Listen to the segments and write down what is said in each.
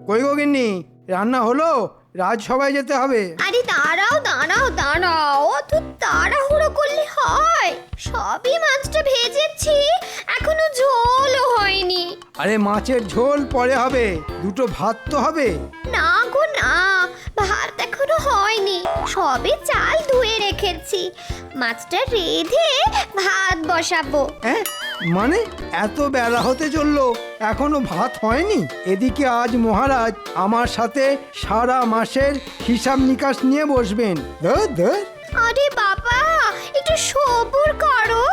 কই গো গিন্নি, রান্না হলো? রাজসভায় যেতে হবে। আরে দাঁড়াও দাঁড়াও দাঁড়াও, অত তাড়াহুড়ো করলে হয়? সবই মাছটা ভেজেছি, এখনো ঝোলও হয়নি। আরে মাছের ঝোল পরে হবে, দুটো ভাত তো হবে। না গো না, ভাত এখনো হয়নি, সবে চাল ধুয়ে রেখেছি। মাছটা রেঁধে ভাত বসাবো। হ্যাঁ মানে এত বেলা হতে চললো, এখনো ভাত হয়নি? এদিকে আজ মহারাজ আমার সাথে সারা মাসের হিসাব নিকাশ নিয়ে বসবেন। ধুর ধুর। আরে বাবা, একটু সবুর করো,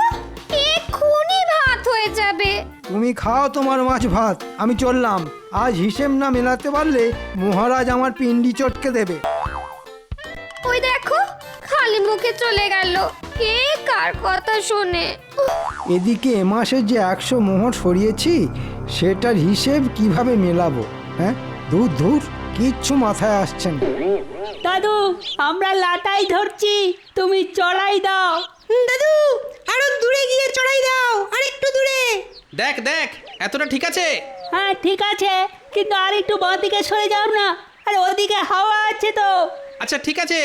এক্ষুনি ভাত হয়ে যাবে। তুমি খাও তোমার মাছ ভাত, আমি চললাম। আজ হিসেব না মেলাতে পারলে মহারাজ আমার পিন্ডি চটকে দেবে। ওই দেখো, খালি মুখে চলে গেল, কে কার কথা শোনে। এদিকে এ মাসে যে 100 মোহর সরিয়েছি, সেটার হিসেব কিভাবে মেলাবো? হ্যাঁ দূর দূর, কিচ্ছু মাথায় আসছে না। দাদু, আমরা লাটাই ধরছি, তুমি চড়াই দাও। দাদু, আরো দূরে গিয়ে চড়াই দাও, আর একটু দূরে। দেখ দেখ, এতটা ঠিক আছে? হ্যাঁ ঠিক আছে, কিন্তু আর একটু বাঁ দিকে সরে যাও না, আর ওদিকে হাওয়া আছে তো। আচ্ছা ঠিক আছে,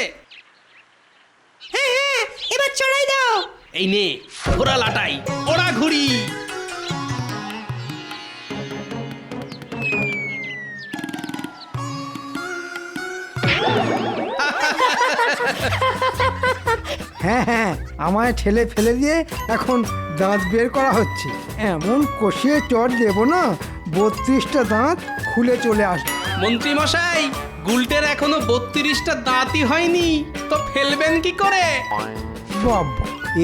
হ্যাঁ হ্যাঁ, এবার চড়াই দাও। এই নে ঘোড়া লাটাই, ওরা ঘুরি। হ্যাঁ হ্যাঁ, আমায় ঠেলে ফেলে দিয়ে এখন দাঁত বের করা হচ্ছে। এমন কষিয়ে চট দেবো না, 32টা দাঁত খুলে চলে আসবে। মন্ত্রী মশাই, গুলটের এখনো 32টা দাঁতই হয়নি, তো ফেলবেন কি করে? বাবা,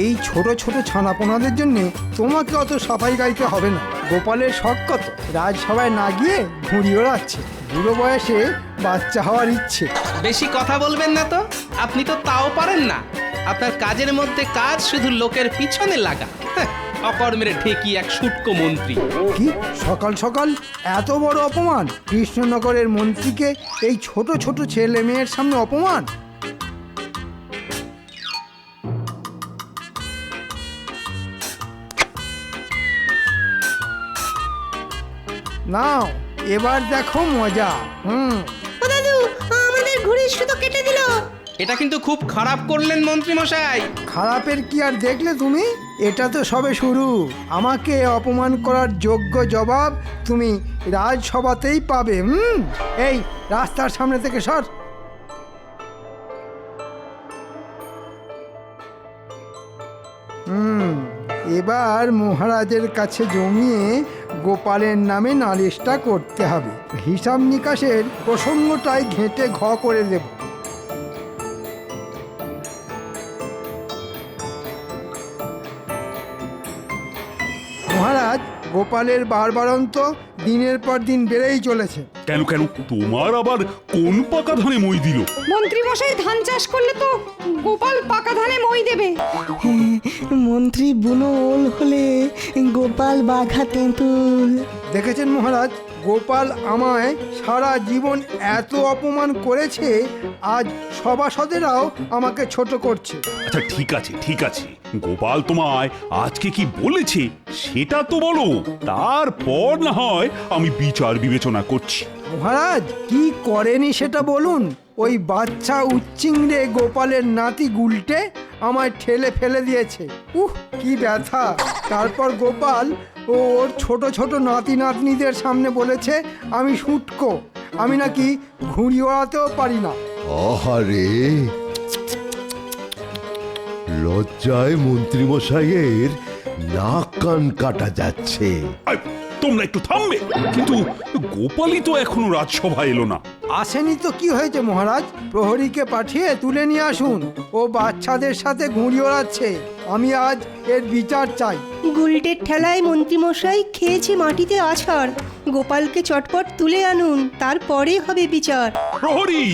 এই ছোট ছোট ছানাপোনাদের জন্য তোমাকে অত সাফাই গাইতে হবে না। গোপালের শখ কত, রাজসভায় না গিয়ে ঘুড়ি ওড়াচ্ছে। বুড়ো বয়সে বাচ্চা হওয়ার ইচ্ছে। বেশি কথা বলবেন না তো, আপনি তো তাও পারেন না। আপনার কাজের মধ্যে কাজ শুধু লোকের পিছনে লাগা। হ্যাঁ, অকর্মের ঠেকি এক শুটকো মন্ত্রী। কি সকাল সকাল এত বড় অপমান! কৃষ্ণনগরের মন্ত্রীকে এই ছোট ছোট ছেলে মেয়ের সামনে অপমান! নাও এবার দেখো মজা। ও দাদু, আমাদের ঘুড়ির সুতো কেটে দিল। এটা কিন্তু খুব খারাপ করলেন মন্ত্রী মশাই। খারাপের কি আর দেখলে তুমি? এটা তো সবে শুরু। আমাকে অপমান করার যোগ্য জবাব তুমি রাজসভাতেই পাবে। এই রাস্তার সামনে থেকে সর। এবার মহারাজের কাছে জমিয়ে গোপালের নামে নালিশটা করতে হবে। হিসাব নিকাশের প্রসঙ্গটাই ঘেঁটে ঘ করে দেব। মহারাজ, গোপালের বারবারন্ত দিনের পর দিন বেড়েই চলেছে। কেন কেন, তোমার আবার কোন পাকা ধানে মই দিল? মন্ত্রী মশাই ধান চাষ করলে তো গোপাল পাকা ধানে মই দেবে। মন্ত্রী বুনো ওল হলে গোপাল বাঘা তেঁতুল। দেখেছেন মহারাজ, গোপাল আমায় সারা জীবন এত অপমান করেছে, আজ সভাসদেরাও আমাকে ছোট করছে। আচ্ছা ঠিক আছে ঠিক আছে, গোপাল তোমায় আজকে কি বলেছে সেটা তো বলো, তারপর না হয় আমি বিচার বিবেচনা করছি। মহারাজ, কি করেনি সেটা বলুন। ওই বাচ্চা উচ্চিংড়ে গোপালের নাতি গুলটে আমায় ঠেলে ফেলে দিয়েছে। কি ব্যথা! তারপর গোপাল ও ওর ছোট ছোট নাতি নাতনিদের সামনে বলেছে আমি শুটকো, আমি নাকি ঘুড়ি ওড়াতেও পারি না। আহারে, লজ্জায় মন্ত্রীমশাইয়ের নাক কান কাটা যাচ্ছে। তোমরা একটু থামবে? কিন্তু গোপালই তো এখনো রাজসভায় এলো না। আসেনি তো কি হয়েছে মহারাজ? প্রহরীকে পাঠিয়ে তুলে নিয়ে আসুন। ও বাচ্চাদের সাথে ঘুড়ি ওড়াচ্ছে, আমি আজ এর বিচার চাই। গুলটের ঠেলায় মন্ত্রীমশাই খেয়েছে মাটিতে আছাড়। গোপালকে চটপট তুলে আনুন, তারপরে হবে বিচার। প্রহরী!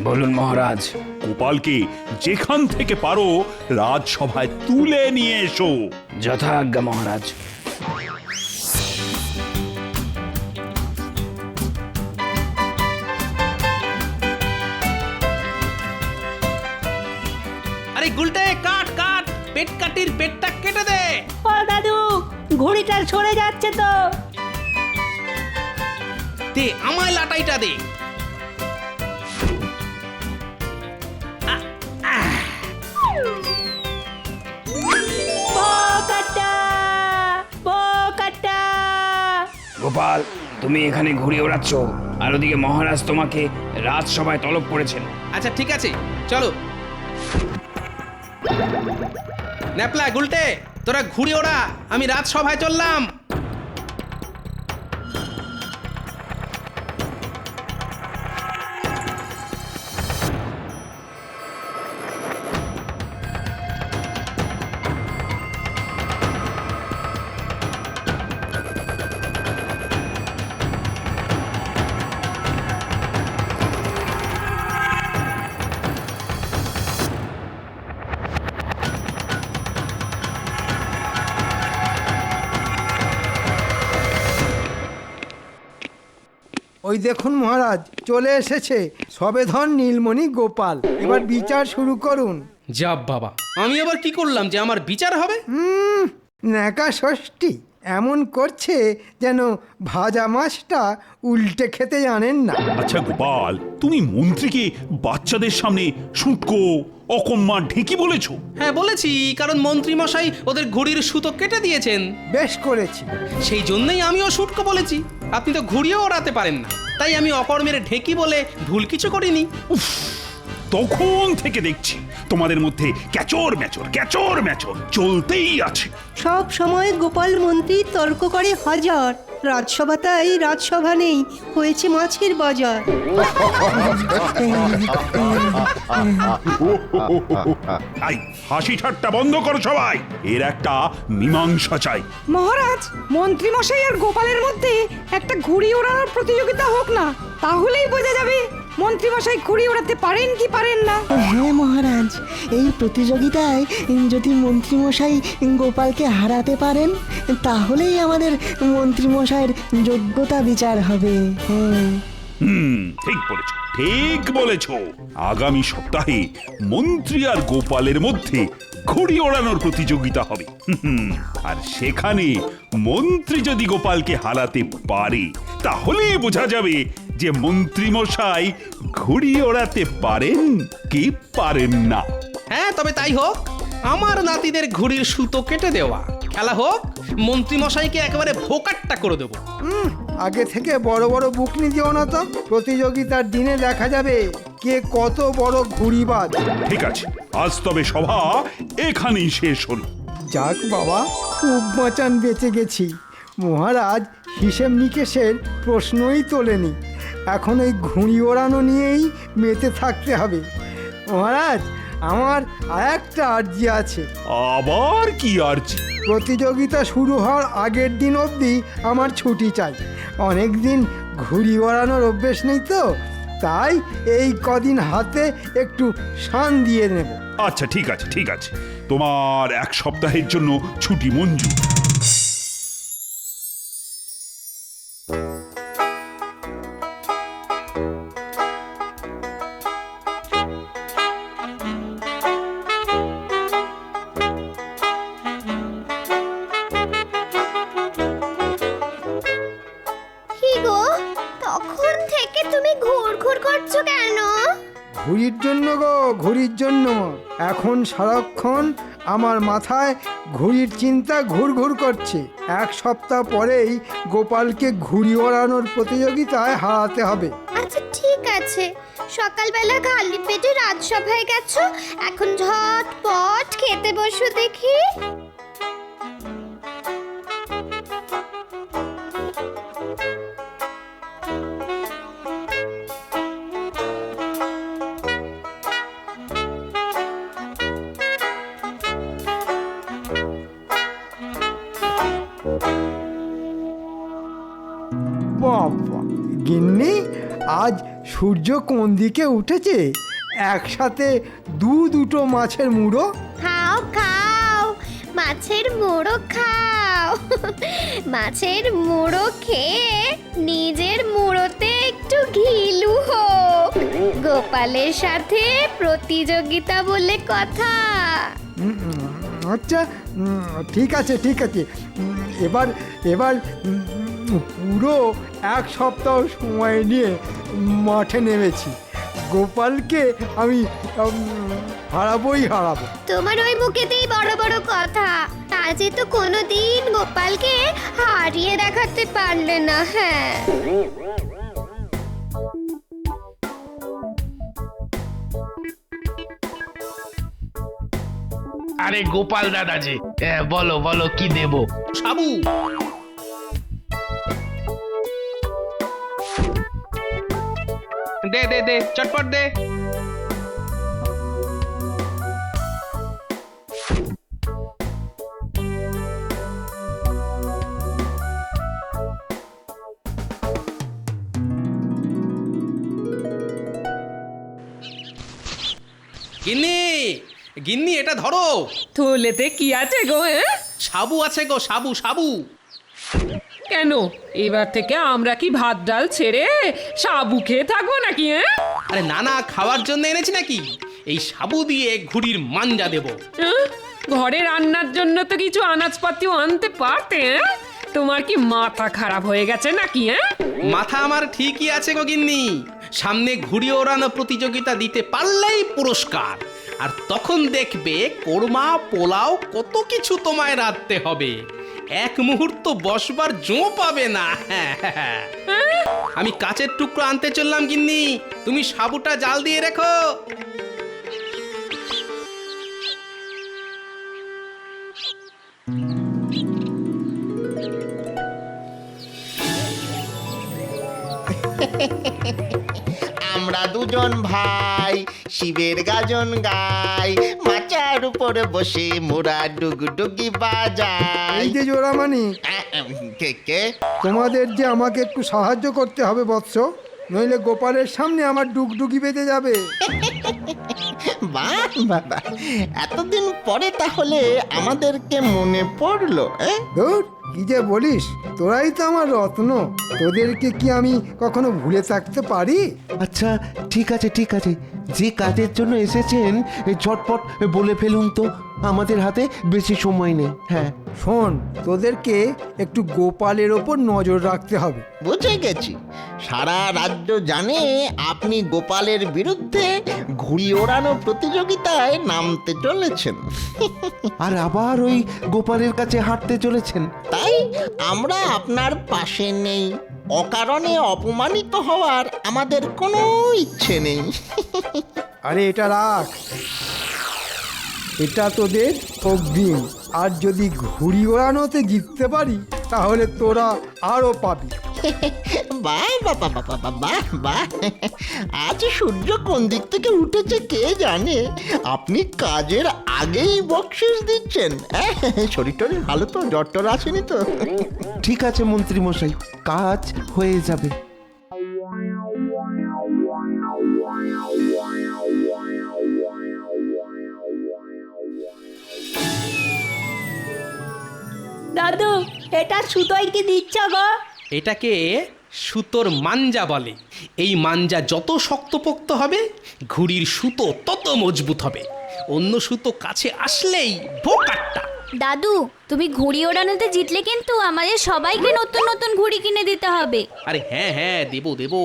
বলুন মহারাজ। গোপালকে যেখান থেকে পারো রাজসভায় তুলে নিয়ে এসো। যথাজ্ঞা মহারাজ। আরে গুলটে, কাট কাট, পেট কাটির পেটটা কেটে দে। ও দাদু, ঘুড়িটা সরে যাচ্ছে তো। দে আমায় লাটাইটা দে। বোকাটা, বোকাটা। গোপাল, তুমি এখানে ঘুরে ওড়াচ্ছ, আর ওদিকে মহারাজ তোমাকে রাজসভায় তলব করেছেন। আচ্ছা ঠিক আছে, চলো। ন্যাপলা গুলটে, তোরা ঘুরে ওড়া, আমি রাজসভায় চললাম। ওই দেখুন মহারাজ, চলে এসেছে সবেধন নীলমণি গোপাল। এবার বিচার শুরু করুন। যা বাবা, আমি আবার কি করলাম যে আমার বিচার হবে? ন্যাকা ষষ্ঠী এমন করছে যেন ভাজা মাছটা উল্টে খেতে জানেন না। আচ্ছা গোপাল, তুমি মন্ত্রীকে বাচ্চাদের সামনে শুটকো, অকম্মা, ঢেকি বলেছো? হ্যাঁ বলেছি, কারণ মন্ত্রী মশাই ওদের ঘুড়ির সুতো কেটে দিয়েছেন। বেশ করেছি। সেই জন্যই আমিও শুটকো বলেছি। আপনি তো ঘুড়িও ওড়াতে পারেন না, তাই আমি অকর্মের ঢেকি বলে ভুল কিছু করিনি। উফ, তখন থেকে দেখছি তোমাদের মধ্যে ক্যাচর ম্যাচর চলতেই আছে। সব সময় গোপাল মন্ত্রী তর্ক করে হাজার, রাজসভা তাই রাজসভা নেই, হয়েছে মাছের বাজার। আই, হাসি ঠাট্টা বন্ধ করো সবাই, এর একটা মীমাংসা চাই। মহারাজ, মন্ত্রী মশাই আর গোপালের মধ্যে একটা ঘুড়ি ওড়ানোর প্রতিযোগিতা হোক না, তাহলেই বোঝা যাবে মন্ত্রী মশাই ঘুড়ি ওড়াতে পারেন কি পারেন না। হ্যাঁ মহারাজ, এই প্রতিযোগিতায় যদি মন্ত্রীমশাই গোপালকে হারাতে পারেন তাহলেই আমাদের মন্ত্রীমশাইয়ের যোগ্যতা বিচার হবে। হ্যাঁ, ঠিক বলেছ। আগামী সপ্তাহে মন্ত্রী আর গোপালের মধ্যে ঘুড়ি ওড়ানোর প্রতিযোগিতা হবে। আর সেখানে মন্ত্রী যদি গোপালকে হারাতে পারে তাহলে বোঝা যাবে যে মন্ত্রী মশাই ঘুড়ি ওড়াতে পারেন কি পারেন না। হ্যাঁ, তবে তাই হোক। আমার নাতিদের ঘুড়ির সুতো কেটে দেওয়া, খেলা হোক। মন্ত্রী মশাইকে একেবারে ভোকাট্টা করে দেবো। আগে থেকে বড় বড় বুকনি দিও না তো, প্রতিযোগিতার দিনে দেখা যাবে কে কত বড় ঘুড়িবাজ। ঠিক আছে, আজ তবে সভা এখানেই শেষ হলো। যাক বাবা, খুব বাঁচান বেঁচে গেছি। মহারাজ হিসেব নিকেশের প্রশ্নই তোলেনি, এখন ওই ঘুড়ি ওড়ানো নিয়েই মেতে থাকতে হবে। মহারাজ, আমার আর একটা আর্জি আছে। আবার কি আর্জি? প্রতিযোগিতা শুরু হওয়ার আগের দিন অবধি আমার ছুটি চাই। অনেক দিন ঘুড়ি ওড়ানোর অভ্যেস নেই তো, তাই এই কদিন হাতে একটু শান দিয়ে নেব। আচ্ছা ঠিক আছে, তোমার এক সপ্তাহের জন্য ছুটি মঞ্জুর। ঘুড়ির জন্য গো, ঘুড়ির জন্য। এখন সারাক্ষণ আমার মাথায় ঘুড়ির চিন্তা ঘুরঘুর করছে। এক সপ্তাহ পরেই গোপালকে ঘুড়ি ওড়ানোর প্রতিযোগিতায় হারাতে হবে। আচ্ছা ঠিক আছে, সকালবেলা খালি পেটে রাজসভায় গেছো, এখন ঝটপট খেতে বসো দেখি। বাবা গিন্নি, আজ সূর্য কোন দিকে উঠেছে? একসাথে দুটো মাছের মুড়ো। খাও খাও, মাছের মুড়ো খাও। মাছের মুড়ো খেয়ে নিজের মুড়োতে একটু ঘিলু হোক। গোপালের সাথে প্রতিযোগিতা বলে কথা। আচ্ছা ঠিক আছে ঠিক আছে। এবার এবার পুরো এক সপ্তাহ সময় নিয়ে মাঠে নেমেছি। গোপালকে আমি হারাবোই হারাবো। তোমার ওই মুখেতেই বড় বড় কথা, আজে তো কোনোদিন গোপালকে হারিয়ে দেখাতে পারলে না। হ্যাঁ, আরে গোপাল দাদাজি, বলো বলো কি দেব? সাবু, দে দে দে, চটপট দে। গিন্নি, গিন্নি এটা ধরো। থলেতে কি আছে গো? সাবু আছে গো, সাবু সাবু। কেন এবার থেকে আমরা কি ভাত ডাল ছেড়ে সাবু খেয়ে থাকবো নাকি? আরে না না, খাওয়ার জন্য এনেছি নাকি। এই সাবু দিয়ে ঘুড়ির মাঞ্জা দেব। ঘরে রান্নার জন্য তো কিছু আনাজপাতিও আনতে পারতে। তোমার কি মাথা খারাপ হয়ে গেছে নাকি? মাথা আমার ঠিকই আছে গো গিন্নি। সামনে ঘুড়ি ওড়ানো প্রতিযোগিতা দিতে পারলেই পুরস্কার। আর তখন দেখবে কোরমা পোলাও কত কিছু তোমায় রাঁধতে হবে। এক মুহূর্ত বসবার জো পাবে না। আমি কাচের টুকরো আনতে চললাম গিন্নি, তুমি সাবুটা জাল দিয়ে রেখো। আমরা দুজন ভাই শিবের গাজন গাই, মাচার উপরে বসে মোরা ডুগডুগি বাজাই। এই যে জোড়ামানি, কে কে? তোমাদের যে আমাকে একটু সাহায্য করতে হবে বৎস, নইলে গোপালের সামনে আমার ডুগডুগি বেঁধে যাবে। বাহ বাবা, এতদিন পরে তাহলে আমাদেরকে মনে পড়লো। ধুর, কি যে বলিস, তোরাই তো আমার রত্ন। তোদেরকে কি আমি কখনো ভুলে থাকতে পারি? আচ্ছা ঠিক আছে ঠিক আছে, যে কাজের জন্য এসেছেন ঝটপট বলে ফেলুন তো, আমাদের হাতে বেশি সময় নেই। হ্যাঁ শোন, তোদেরকে একটু গোপালের ওপর নজর রাখতে হবে। বুঝে গেছি, সারা রাজ্য জানে আপনি গোপালের বিরুদ্ধে ঘুড়ি ওড়ানো প্রতিযোগিতায় নামতে চলেছেন। আর আবার ওই গোপালের কাছে হাঁটতে চলেছেন। তাই আমরা আপনার পাশে নেই। অকারণে অপমানিত হওয়ার আমাদের কোনো ইচ্ছে নেই। আরে এটা রাখ, এটা তোদের অগ্রিম। আর যদি ঘুড়ি ওড়ানোতে জিততে পারি তাহলে তোরা আরও পাবি। বাহ বাবা বাবা বাহ বাহ, আজ সূর্য কোন দিক থেকে উঠেছে কে জানে। আপনি কাজের আগেই বকশিস দিচ্ছেন। শরীর টরীর ভালো তো? জ্বর টর আসেনি তো? ঠিক আছে মন্ত্রী মশাই, কাজ হয়ে যাবে। দাদু, এটা সুতোয় কি দিচ্ছ গো? এটাকে সুতোর মাঞ্জা বলে। এই মাঞ্জা যত শক্তপোক্ত হবে ঘুড়ির সুতো তত মজবুত হবে। অন্য সুতো কাছে আসলেই ভোকাট্টা। দাদু, তুমি ঘুড়ি ওড়ানোতে জিতলে কিন্তু আমাদের সবাইকে নতুন নতুন ঘুড়ি কিনে দিতে হবে। আরে হ্যাঁ হ্যাঁ, দেবো দেবো।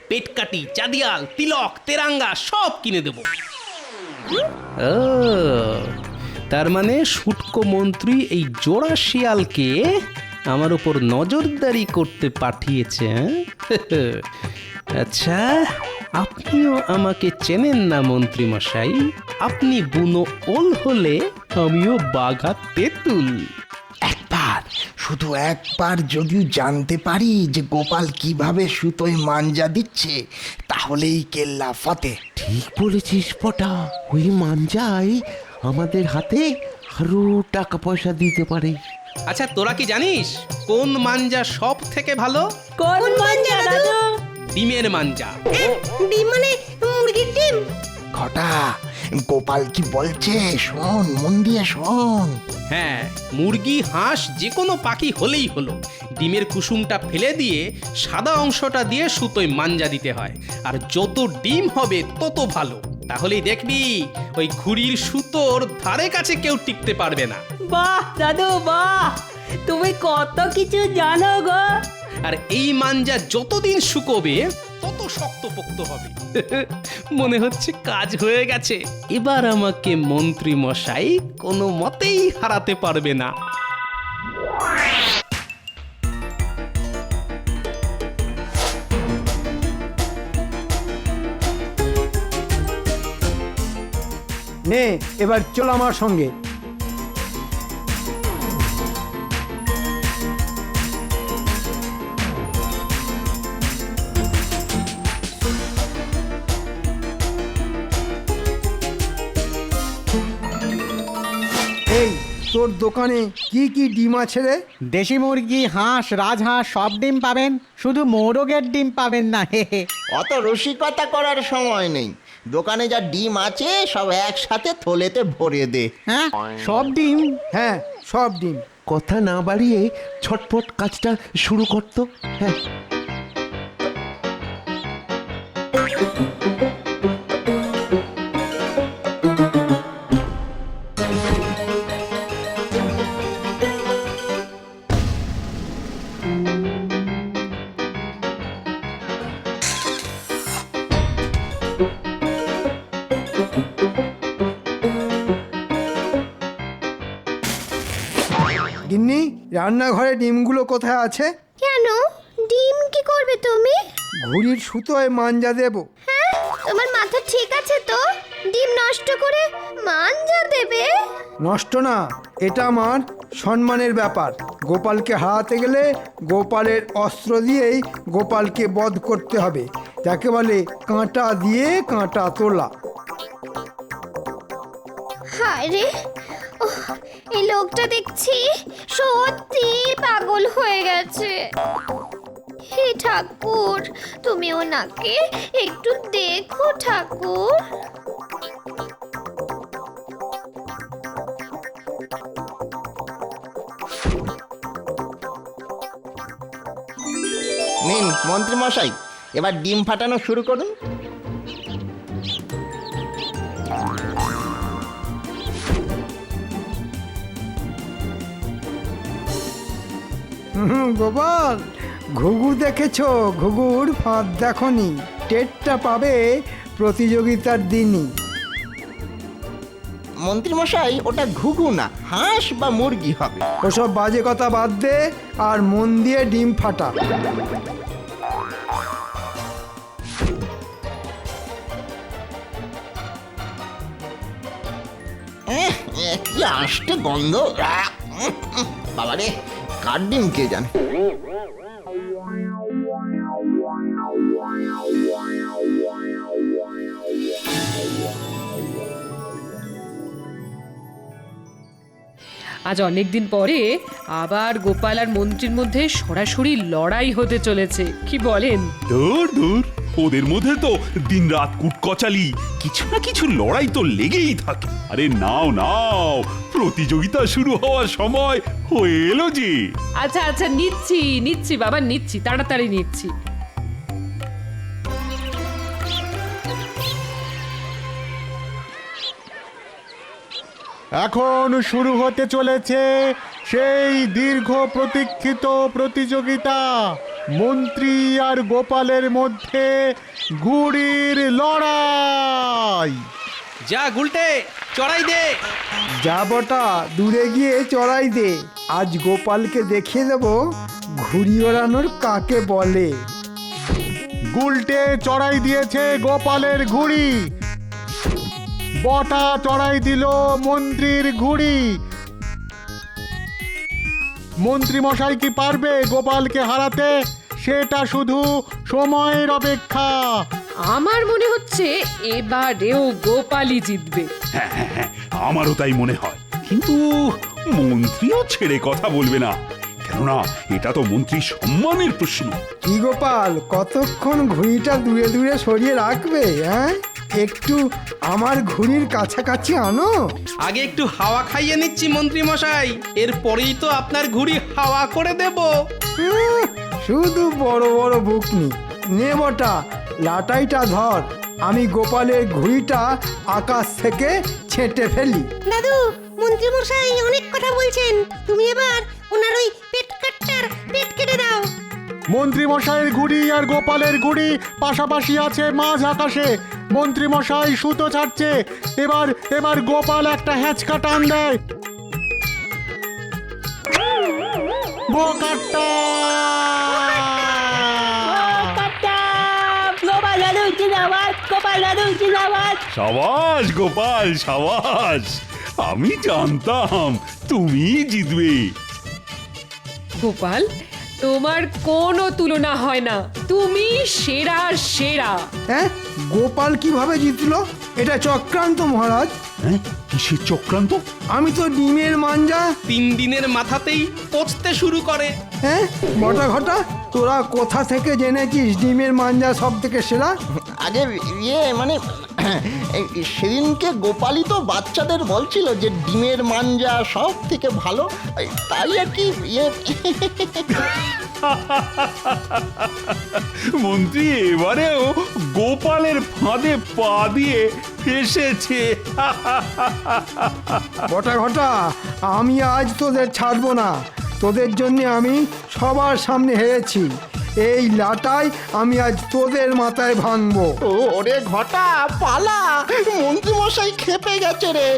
পেটকাটি, চাঁদিয়াল, তিলক, তেরাঙ্গা সব কিনে দেবো। ও, তার মানে শুটকো মন্ত্রী এই জোড়া শিয়ালকে আমার উপর নজরদারি করতে পাঠিয়েছে। আচ্ছা, আপনিও আমাকে চেনেন না মন্ত্রী মশাই। আপনি বুনো ওল হলে আমিও বাঘা তেঁতুল। একবার, শুধু একবার যদি জানতে পারি যে গোপাল কিভাবে সুতোয় মাঞ্জা দিচ্ছে, তাহলেই কেল্লা ফতে। ঠিক বলেছিস পটা, ওই মাঞ্জাই আমাদের হাতে আরো টাকা পয়সা দিতে পারে। আচ্ছা, তোরা কি জানিস কোন মাঞ্জা সব থেকে ভালো? কোন মাঞ্জা দাদু? ডিমের মাঞ্জা। ডিম মানে মুরগির ডিম? ঘটা, গোপাল কি বলছে শোন, মন দিয়ে শোন। হ্যাঁ, মুরগি, হাঁস যে কোনো পাখি হলেই হলো। ডিমের কুসুমটা ফেলে দিয়ে সাদা অংশটা দিয়ে সুতোয় মাঞ্জা দিতে হয়। আর যত ডিম হবে তত ভালো। তাহলেই দেখবি ওই ঘুড়ির সুতোর ধারে কাছে কেউ টিকতে পারবে না। বাহ দাদু বাহ, তুমি কত কিছু জানো গো। আর এই মাঞ্জা যতদিন শুকোবে তত শক্তপোক্ত হবে। মনে হচ্ছে কাজ হয়ে গেছে। এবার আমাকে মন্ত্রী মশাই কোনো মতেই হারাতে পারবে না। নে এবার চল আমার সঙ্গে। এই তোর দোকানে কি কি ডিম আছে রে? দেশি মুরগি, হাঁস, রাজহাঁস সব ডিম পাবেন, শুধু মোরগের ডিম পাবেন না। অত রসিকতা করার সময় নেই, দোকানে যা ডিম আছে সব একসাথে থলেতে ভরে দে। হ্যাঁ সব ডিম? হ্যাঁ সব ডিম। কথা না বাড়িয়ে ছটপট কাজটা শুরু করতো। হ্যাঁ গিন্নি, রান্নাঘরে ডিমগুলো কোথায় আছে? কেন ডিম কি করবে তুমি? ঘুড়ির সুতোয় মাঞ্জা দেব। হ্যাঁ, তোমার মাথা ঠিক আছে তো? ডিম নষ্ট করে মাঞ্জা দেবে? নষ্ট না, এটা আমার সম্মানের ব্যাপার। গোপালকে হারাতে গেলে গোপালের অস্ত্র দিয়েই গোপালকে বধ করতে হবে। যাকে বলে কাঁটা দিয়ে কাঁটা তোলা। হায় রে, ওহ, এই লোকটা দেখছি সত্যি পাগল হয়ে গেছে। হে ঠাকুর, তুমি ওনাকে একটু দেখো ঠাকুর। নিন মন্ত্রী মশাই, এবার ডিম ফাটানো শুরু করুন। গোপাল, ঘুঘু দেখেছো? ঘুঘুর ফাঁদ দেখনি? টেরটা পাবে প্রতিযোগিতার দিনই। মন্ত্রী মশাই, ওটা ঘুঘু না, হাঁস বা মুরগি হবে। ওসব বাজে কথা বাদ দে আর মন দিয়ে ডিম ফাটা। কি আষ্টে গন্ধ! বাবারে, কার ডিম কে জানে। আজ অনেকদিন পরে আবার গোপাল আর মন্ত্রীর মধ্যে সরাসরি লড়াই হতে চলেছে, কি বলেন? দূর দূর, ওদের মধ্যে তো দিনরাত কুটকচালি, কিছু না কিছু লড়াই তো লেগেই থাকে। আরে নাও নাও, প্রতিযোগিতা শুরু হওয়ার সময় হয়ে এলো যে। আচ্ছা আচ্ছা, নিচ্ছি নিচ্ছি বাবা, নিচ্ছি, তাড়াতাড়ি নিচ্ছি। এখন শুরু হতে চলেছে সেই দীর্ঘ প্রতীক্ষিত প্রতিযোগিতা, মন্ত্রী আর গোপালের মধ্যে ঘুড়ির লড়াই। যা গুলটে, চড়াই দে। যা বটা, দূরে গিয়ে চড়াই দে। আজ গোপালকে দেখিয়ে দেব ঘুড়ি ওড়ানোর কাকে বলে। গুলটে চড়াই দিয়েছে গোপালের ঘুড়ি, বটা চড়াই দিল মন্ত্রীর ঘুড়ি। মন্ত্রী মশাই কি পারবে গোপালকে হারাতে? সেটা শুধু সময়ের অপেক্ষা। আমার মনে হচ্ছে এবারেও গোপালই জিতবে। হ্যাঁ হ্যাঁ হ্যাঁ, আমারও তাই মনে হয়। কিন্তু মন্ত্রীও ছেড়ে কথা বলবে না, কেননা এটা তো মন্ত্রীর সম্মানের প্রশ্ন। কি গোপাল, কতক্ষণ ঘুড়িটা দূরে দূরে সরিয়ে রাখবে? হ্যাঁ, একটু আমার ঘুড়ির কাছাকাছি আনো। আগে একটু হাওয়া খাইয়ে নিচ্ছি মন্ত্রী মশাই, এরপরেই তো আপনার ঘুড়ি হাওয়া করে দেব। শুধু বড় বড় বুকনি। নে বটা, লাটাইটা ধর। আমি গোপালের ঘুড়িটা আকাশ থেকে ছেঁটে ফেলি। দাদু মন্ত্রী মশাই অনেক কথা বলছেন, তুমি এবার ওনার ওই পেট কেটে দাও। মন্ত্রী মশাইয়ের ঘুড়ি আর গোপালের ঘুড়ি পাশাপাশি আছে মাঝ আকাশে। মন্ত্রী মশাই সুতো ছাড়ছে, এবার গোপাল একটা হ্যাঁচকা টান দেয়। বোকাট্টা! গোপাল দাদু জিন্দাবাদ, গোপাল দাদু জিন্দাবাদ। সাবাস গোপাল সাবাস, আমি জানতাম তুমি জিতবে। গোপাল, তোমার কোনো তুলনা হয় না, তুমি সেরা সেরা। হ্যাঁ, গোপাল কিভাবে জিতলো? এটা চক্রান্ত মহারাজ। হ্যাঁ, কিসের চক্রান্ত? আমি তো ডিমের মাঞ্জা। 3 দিনের মাথাতেই পচতে শুরু করে। হ্যাঁ বটা ঘটা, তোরা কোথা থেকে জেনেছিস ডিমের মাঞ্জা সব থেকে সেরা? আগে মানে সেদিনকে গোপালই তো বাচ্চাদের বলছিল যে ডিমের মাঞ্জা সব থেকে ভালো, তাই আর কি মন্ত্রী এবারেও গোপালের ফাঁদে পা দিয়ে ফেসেছে। বটা ঘটা, আমি আজ তোদের ছাড়বো না। তোদের জন্য আমি সবার সামনে হেরেছি। এই লাটাই আমি আজ তোদের মাথায় ভাঙবো। ওরে ঘটা পালা, মন্ত্রী মশাই খেপে গেছে রে।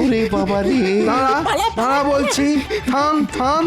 ওরে বাবা রে! দাঁড়া বলছি, থাম।